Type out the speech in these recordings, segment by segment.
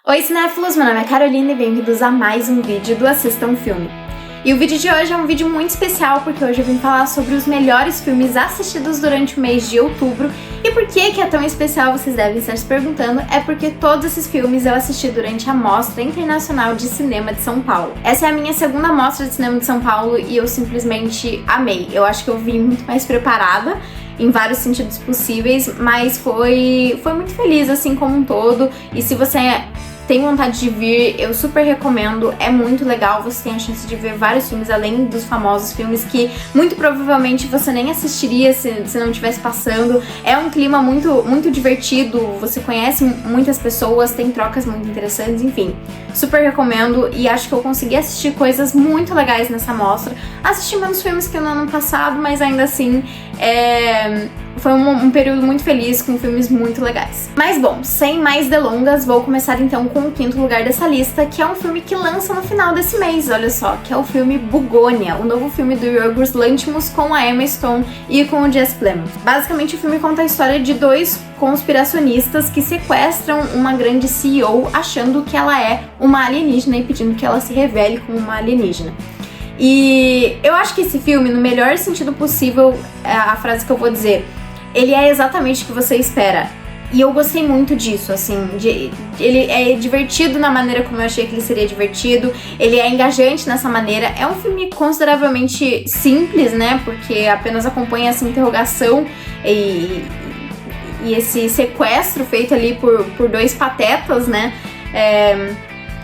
Oi cinéfilos, meu nome é Carolina e bem-vindos a mais um vídeo do Assista um Filme. E o vídeo de hoje é um vídeo muito especial porque hoje eu vim falar sobre os melhores filmes assistidos durante o mês de outubro. E por que é tão especial, vocês devem estar se perguntando, é porque todos esses filmes eu assisti durante a Mostra Internacional de Cinema de São Paulo. Essa é a minha segunda Mostra de Cinema de São Paulo e eu simplesmente amei. Eu acho que eu vim muito mais preparada em vários sentidos possíveis, mas foi muito feliz assim como um todo. E se você tem vontade de vir, eu super recomendo, é muito legal, você tem a chance de ver vários filmes além dos famosos filmes que muito provavelmente você nem assistiria se não estivesse passando. É um clima muito divertido, você conhece muitas pessoas, tem trocas muito interessantes, enfim, super recomendo e acho que eu consegui assistir coisas muito legais nessa mostra. Assisti menos filmes que no ano passado, mas ainda assim foi um período muito feliz com filmes muito legais. Mas bom, sem mais delongas, vou começar então com o quinto lugar dessa lista, que é um filme que lança no final desse mês, olha só, que é o filme Bugônia, o novo filme do Yorgos Lanthimos com a Emma Stone e com o Jesse Plemons. Basicamente o filme conta a história de dois conspiracionistas que sequestram uma grande CEO achando que ela é uma alienígena e pedindo que ela se revele como uma alienígena. E eu acho que esse filme, no melhor sentido possível, a frase que eu vou dizer, ele é exatamente o que você espera. E eu gostei muito disso, assim, ele é divertido na maneira como eu achei que ele seria divertido, ele é engajante nessa maneira, é um filme consideravelmente simples, né, porque apenas acompanha essa interrogação e esse sequestro feito ali por dois patetas, né,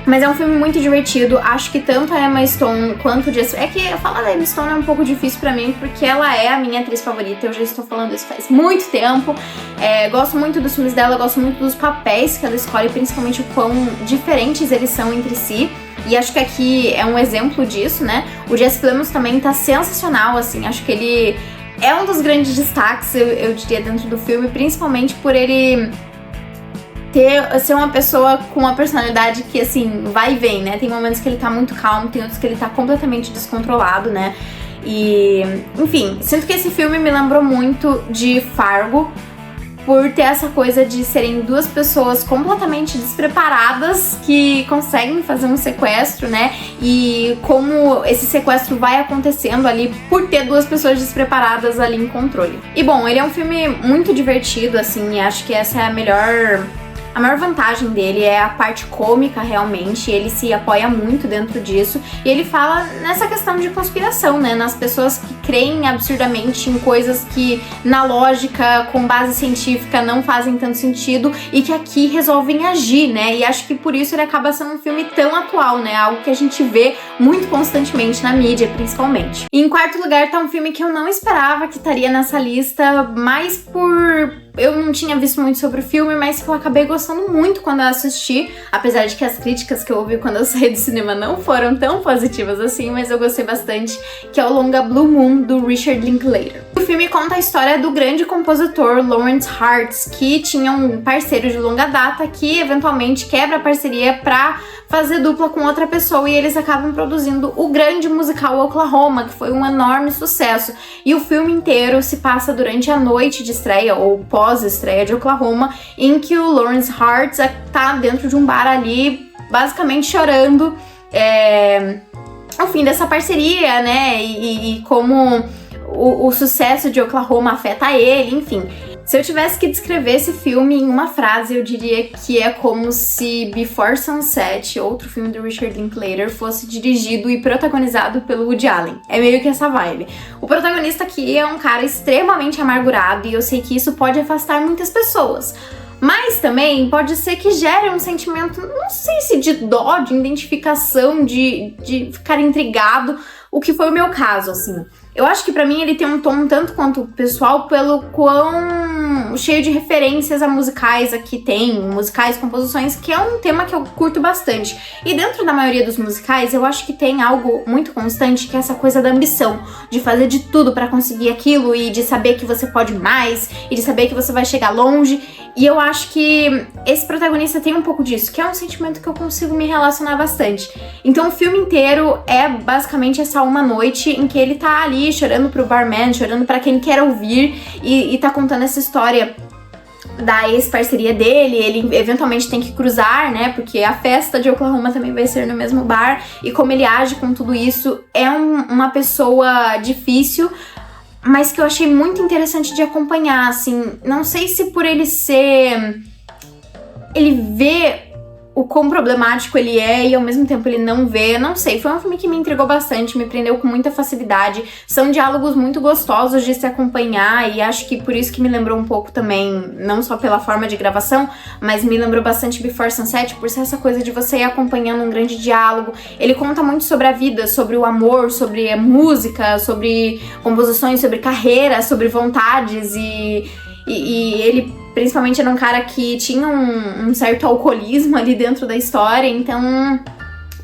mas é um filme muito divertido, acho que tanto a Emma Stone quanto o Jesse... É que falar da Emma Stone é um pouco difícil pra mim, porque ela é a minha atriz favorita, eu já estou falando isso faz muito tempo. Gosto muito dos filmes dela, gosto muito dos papéis que ela escolhe, principalmente o quão diferentes eles são entre si. E acho que aqui é um exemplo disso, né? O Jesse Plemons também tá sensacional, assim, acho que ele é um dos grandes destaques, eu diria, dentro do filme, principalmente por ele ser uma pessoa com uma personalidade que, assim, vai e vem, né? Tem momentos que ele tá muito calmo, tem outros que ele tá completamente descontrolado, né? E, enfim, sinto que esse filme me lembrou muito de Fargo, por ter essa coisa de serem duas pessoas completamente despreparadas que conseguem fazer um sequestro, né? E como esse sequestro vai acontecendo ali por ter duas pessoas despreparadas ali em controle. E bom, ele é um filme muito divertido, assim, e acho que essa é a maior vantagem dele é a parte cômica, realmente, ele se apoia muito dentro disso, e ele fala nessa questão de conspiração, né, nas pessoas que creem absurdamente em coisas que, na lógica, com base científica, não fazem tanto sentido, e que aqui resolvem agir, né, e acho que por isso ele acaba sendo um filme tão atual, né, algo que a gente vê muito constantemente na mídia, principalmente. E em quarto lugar tá um filme que eu não esperava que estaria nessa lista, mais por... Eu não tinha visto muito sobre o filme, mas que eu acabei gostando muito quando eu assisti, apesar de que as críticas que eu ouvi quando eu saí do cinema não foram tão positivas assim, mas eu gostei bastante, que é o longa Blue Moon, do Richard Linklater. O filme conta a história do grande compositor Lawrence Hartz, que tinha um parceiro de longa data que eventualmente quebra a parceria pra fazer dupla com outra pessoa e eles acabam produzindo o grande musical Oklahoma, que foi um enorme sucesso. E o filme inteiro se passa durante a noite de estreia, ou pós-estreia de Oklahoma, em que o Lawrence Hartz tá dentro de um bar ali, basicamente chorando o fim dessa parceria, né, e como o sucesso de Oklahoma afeta ele, enfim. Se eu tivesse que descrever esse filme em uma frase, eu diria que é como se Before Sunset, outro filme do Richard Linklater, fosse dirigido e protagonizado pelo Woody Allen. É meio que essa vibe. O protagonista aqui é um cara extremamente amargurado e eu sei que isso pode afastar muitas pessoas. Mas também pode ser que gere um sentimento, não sei se de dó, de identificação, de ficar intrigado, o que foi o meu caso, assim. Eu acho que pra mim ele tem um tom tanto quanto pessoal pelo quão cheio de referências a musicais aqui tem, musicais, composições, que é um tema que eu curto bastante. E dentro da maioria dos musicais eu acho que tem algo muito constante, que é essa coisa da ambição, de fazer de tudo pra conseguir aquilo e de saber que você pode mais e de saber que você vai chegar longe. E eu acho que esse protagonista tem um pouco disso, que é um sentimento que eu consigo me relacionar bastante. Então o filme inteiro é basicamente essa uma noite em que ele tá ali chorando pro barman, chorando pra quem quer ouvir e tá contando essa história da ex-parceria dele, ele eventualmente tem que cruzar, né, porque a festa de Oklahoma também vai ser no mesmo bar, e como ele age com tudo isso, é uma pessoa difícil, mas que eu achei muito interessante de acompanhar, assim, não sei se por ele vê o quão problemático ele é e ao mesmo tempo ele não vê, não sei, foi um filme que me intrigou bastante, me prendeu com muita facilidade, são diálogos muito gostosos de se acompanhar e acho que por isso que me lembrou um pouco também, não só pela forma de gravação, mas me lembrou bastante Before Sunset, por ser essa coisa de você ir acompanhando um grande diálogo. Ele conta muito sobre a vida, sobre o amor, sobre a música, sobre composições, sobre carreira, sobre vontades e ele principalmente era um cara que tinha um certo alcoolismo ali dentro da história, então,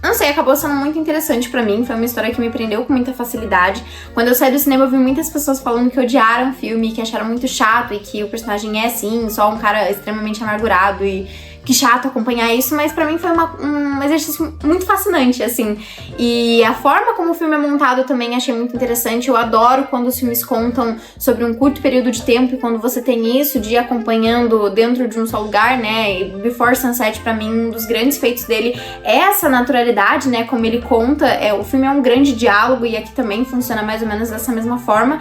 não sei, acabou sendo muito interessante pra mim, foi uma história que me prendeu com muita facilidade. Quando eu saí do cinema eu vi muitas pessoas falando que odiaram o filme, que acharam muito chato e que o personagem é, sim, só um cara extremamente amargurado e que chato acompanhar isso, mas pra mim foi um exercício muito fascinante, assim. E a forma como o filme é montado também achei muito interessante. Eu adoro quando os filmes contam sobre um curto período de tempo e quando você tem isso de ir acompanhando dentro de um só lugar, né? E Before Sunset, pra mim, um dos grandes feitos dele é essa naturalidade, né? Como ele conta, o filme é um grande diálogo e aqui também funciona mais ou menos dessa mesma forma.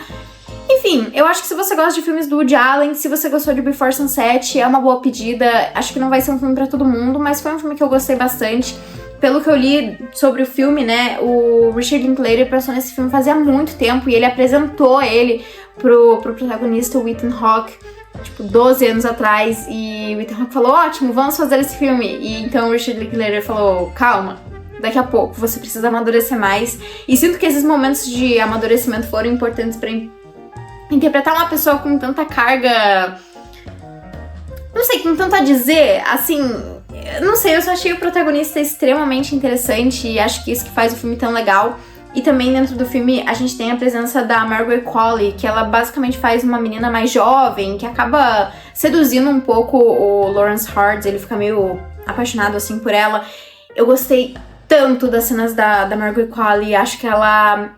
Enfim, eu acho que se você gosta de filmes do Woody Allen, se você gostou de Before Sunset, é uma boa pedida. Acho que não vai ser um filme pra todo mundo, mas foi um filme que eu gostei bastante. Pelo que eu li sobre o filme, né, o Richard Linklater passou nesse filme fazia muito tempo e ele apresentou ele pro protagonista, o Ethan Hawke, tipo, 12 anos atrás, e o Ethan Hawke falou, ótimo, vamos fazer esse filme. E então o Richard Linklater falou, calma, daqui a pouco, você precisa amadurecer mais. E sinto que esses momentos de amadurecimento foram importantes pra interpretar uma pessoa com tanta carga, não sei, com tanto a dizer, assim, não sei, eu só achei o protagonista extremamente interessante e acho que isso que faz o filme tão legal. E também dentro do filme a gente tem a presença da Margaret Qualley, que ela basicamente faz uma menina mais jovem, que acaba seduzindo um pouco o Lawrence Hards, ele fica meio apaixonado assim por ela. Eu gostei tanto das cenas da Margaret Qualley, acho que ela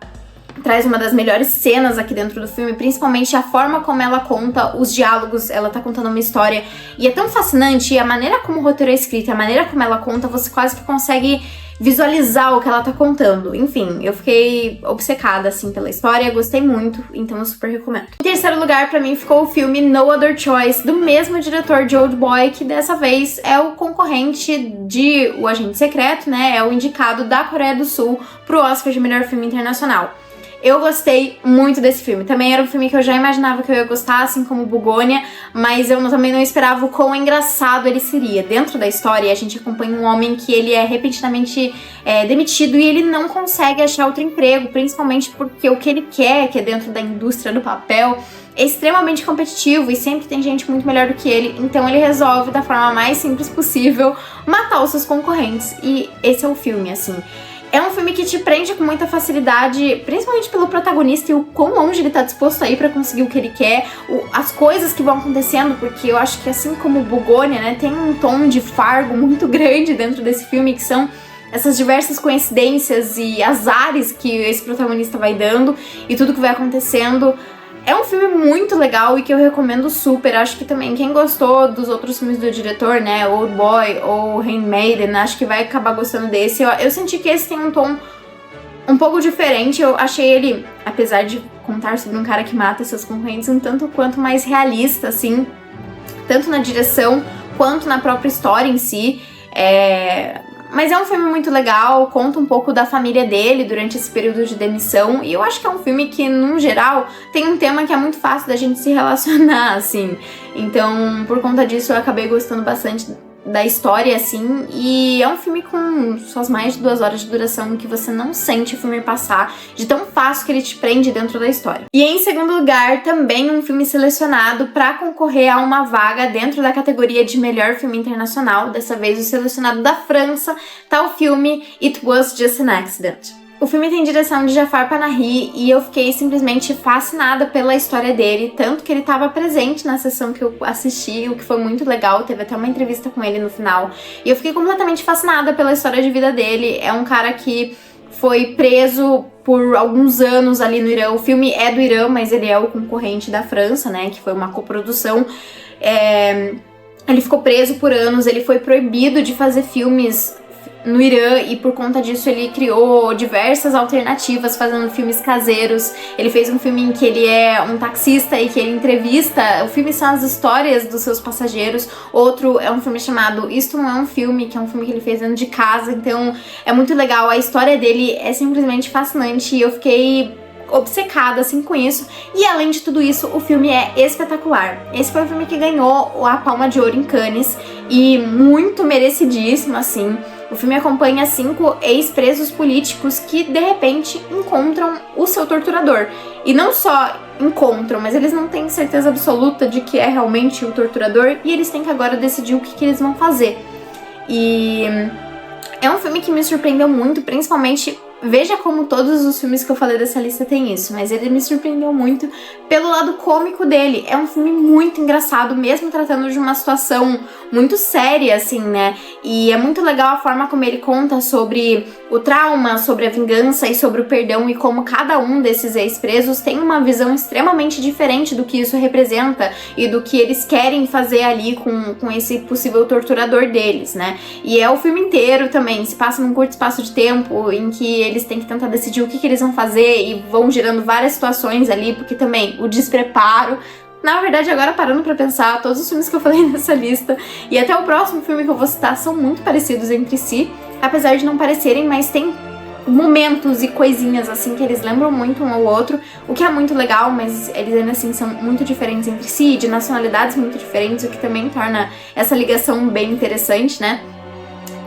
traz uma das melhores cenas aqui dentro do filme, principalmente a forma como ela conta os diálogos, ela tá contando uma história e é tão fascinante, e a maneira como o roteiro é escrito, a maneira como ela conta, você quase que consegue visualizar o que ela tá contando. Enfim, eu fiquei obcecada, assim, pela história, gostei muito, então eu super recomendo. Em terceiro lugar, pra mim, ficou o filme No Other Choice, do mesmo diretor de Old Boy, que dessa vez é o concorrente de O Agente Secreto, né, é o indicado da Coreia do Sul pro Oscar de melhor filme internacional. Eu gostei muito desse filme. Também era um filme que eu já imaginava que eu ia gostar, assim como Bugônia, mas eu também não esperava o quão engraçado ele seria. Dentro da história, a gente acompanha um homem que ele é repentinamente demitido e ele não consegue achar outro emprego, principalmente porque o que ele quer, que é dentro da indústria do papel, é extremamente competitivo e sempre tem gente muito melhor do que ele, então ele resolve, da forma mais simples possível, matar os seus concorrentes. E esse é o filme, assim. É um filme que te prende com muita facilidade, principalmente pelo protagonista e o quão longe ele tá disposto a ir pra conseguir o que ele quer, as coisas que vão acontecendo, porque eu acho que assim como Bugônia, né, tem um tom de Fargo muito grande dentro desse filme, que são essas diversas coincidências e azares que esse protagonista vai dando e tudo que vai acontecendo. É um filme muito legal e que eu recomendo super. Acho que também quem gostou dos outros filmes do diretor, né, Old Boy ou Handmaiden, acho que vai acabar gostando desse. Eu senti que esse tem um tom um pouco diferente. Eu achei ele, apesar de contar sobre um cara que mata seus concorrentes, um tanto quanto mais realista, assim, tanto na direção quanto na própria história em si. Mas é um filme muito legal, conta um pouco da família dele durante esse período de demissão, e eu acho que é um filme que, no geral, tem um tema que é muito fácil da gente se relacionar, assim. Então, por conta disso, eu acabei gostando bastante da história, assim, e é um filme com suas mais de 2 horas de duração que você não sente o filme passar, de tão fácil que ele te prende dentro da história. E em segundo lugar, também um filme selecionado para concorrer a uma vaga dentro da categoria de melhor filme internacional, dessa vez o selecionado da França, tá o filme It Was Just an Accident. O filme tem direção de Jafar Panahi e eu fiquei simplesmente fascinada pela história dele, tanto que ele estava presente na sessão que eu assisti, o que foi muito legal, teve até uma entrevista com ele no final, e eu fiquei completamente fascinada pela história de vida dele. É um cara que foi preso por alguns anos ali no Irã. O filme é do Irã, mas ele é o concorrente da França, né, que foi uma coprodução. Ele ficou preso por anos, ele foi proibido de fazer filmes no Irã e por conta disso ele criou diversas alternativas fazendo filmes caseiros. Ele fez um filme em que ele é um taxista e que ele entrevista. O filme são as histórias dos seus passageiros. Outro é um filme chamado Isto Não É Um Filme, que é um filme que ele fez dentro de casa. Então é muito legal, a história dele é simplesmente fascinante e eu fiquei obcecada assim com isso. E além de tudo isso, o filme é espetacular. Esse foi o filme que ganhou a Palma de Ouro em Cannes e muito merecidíssimo, assim. O filme acompanha 5 ex-presos políticos que, de repente, encontram o seu torturador. E não só encontram, mas eles não têm certeza absoluta de que é realmente o torturador e eles têm que agora decidir o que eles vão fazer. E é um filme que me surpreendeu muito, principalmente. Veja como todos os filmes que eu falei dessa lista tem isso, mas ele me surpreendeu muito pelo lado cômico dele. É um filme muito engraçado, mesmo tratando de uma situação muito séria, assim, né? E é muito legal a forma como ele conta sobre o trauma, sobre a vingança e sobre o perdão e como cada um desses ex-presos tem uma visão extremamente diferente do que isso representa e do que eles querem fazer ali com esse possível torturador deles, né? E é o filme inteiro também, se passa num curto espaço de tempo em que eles têm que tentar decidir o que eles vão fazer e vão gerando várias situações ali, porque também o despreparo. Na verdade, agora parando pra pensar, todos os filmes que eu falei nessa lista e até o próximo filme que eu vou citar são muito parecidos entre si, apesar de não parecerem, mas tem momentos e coisinhas assim que eles lembram muito um ao outro, o que é muito legal, mas eles ainda assim são muito diferentes entre si, de nacionalidades muito diferentes, o que também torna essa ligação bem interessante, né?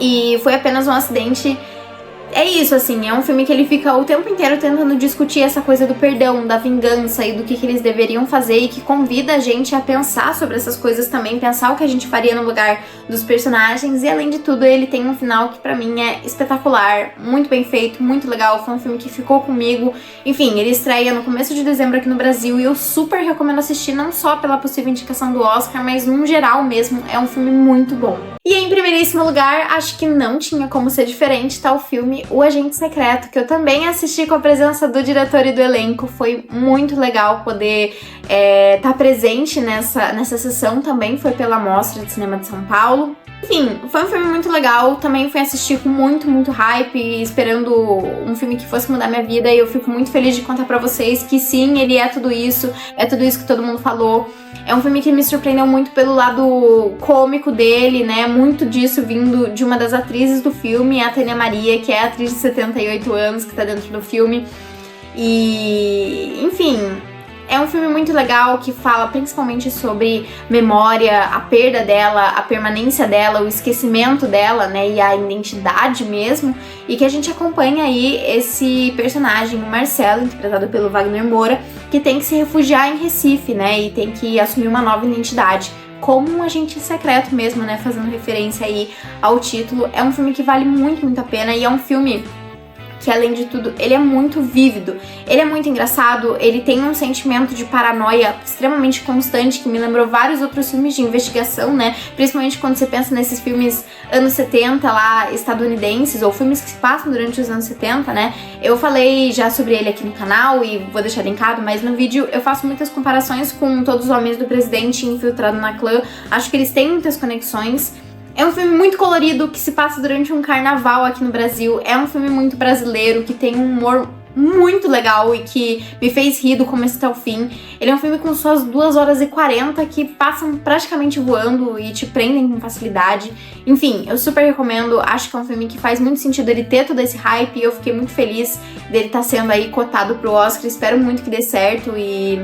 E foi apenas um acidente. É isso, assim, é um filme que ele fica o tempo inteiro tentando discutir essa coisa do perdão, da vingança e do que eles deveriam fazer e que convida a gente a pensar sobre essas coisas também, pensar o que a gente faria no lugar dos personagens e, além de tudo, ele tem um final que pra mim é espetacular, muito bem feito, muito legal, foi um filme que ficou comigo. Enfim, ele estreia no começo de dezembro aqui no Brasil e eu super recomendo assistir, não só pela possível indicação do Oscar, mas num geral mesmo, é um filme muito bom. E em primeiríssimo lugar, acho que não tinha como ser diferente, tá o filme O Agente Secreto, que eu também assisti com a presença do diretor e do elenco. Foi muito legal poder tá presente nessa sessão, também foi pela Mostra de Cinema de São Paulo. Enfim, foi um filme muito legal, também fui assistir com muito hype, esperando um filme que fosse mudar minha vida, e eu fico muito feliz de contar pra vocês que sim, ele é tudo isso que todo mundo falou. É um filme que me surpreendeu muito pelo lado cômico dele, né, muito disso vindo de uma das atrizes do filme, a Tânia Maria, que é a atriz de 78 anos que tá dentro do filme. E, enfim, é um filme muito legal que fala principalmente sobre memória, a perda dela, a permanência dela, o esquecimento dela, né, e a identidade mesmo, e que a gente acompanha aí esse personagem, o Marcelo, interpretado pelo Wagner Moura, que tem que se refugiar em Recife, né, e tem que assumir uma nova identidade, como um agente secreto mesmo, né, fazendo referência aí ao título. É um filme que vale muito a pena e é um filme que, além de tudo, ele é muito vívido, ele é muito engraçado, ele tem um sentimento de paranoia extremamente constante que me lembrou vários outros filmes de investigação, né, principalmente quando você pensa nesses filmes anos 70 lá, estadunidenses, ou filmes que se passam durante os anos 70, né. Eu falei já sobre ele aqui no canal e vou deixar linkado, mas no vídeo eu faço muitas comparações com Todos os Homens do Presidente e Infiltrado na Clã. Acho que eles têm muitas conexões. É um filme muito colorido, que se passa durante um carnaval aqui no Brasil. É um filme muito brasileiro, que tem um humor muito legal e que me fez rir do começo até o fim. Ele é um filme com suas 2 horas e 40 que passam praticamente voando e te prendem com facilidade. Enfim, eu super recomendo. Acho que é um filme que faz muito sentido ele ter todo esse hype e eu fiquei muito feliz dele estar sendo aí cotado pro Oscar. Espero muito que dê certo e...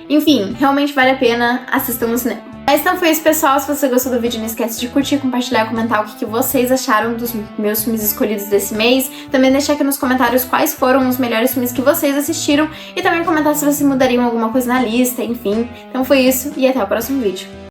enfim, realmente vale a pena, assistir no cinema. Mas então foi isso, pessoal. Se você gostou do vídeo, não esquece de curtir, compartilhar, comentar o que vocês acharam dos meus filmes escolhidos desse mês. Também deixar aqui nos comentários quais foram os melhores filmes que vocês assistiram e também comentar se vocês mudariam alguma coisa na lista, enfim. Então foi isso e até o próximo vídeo.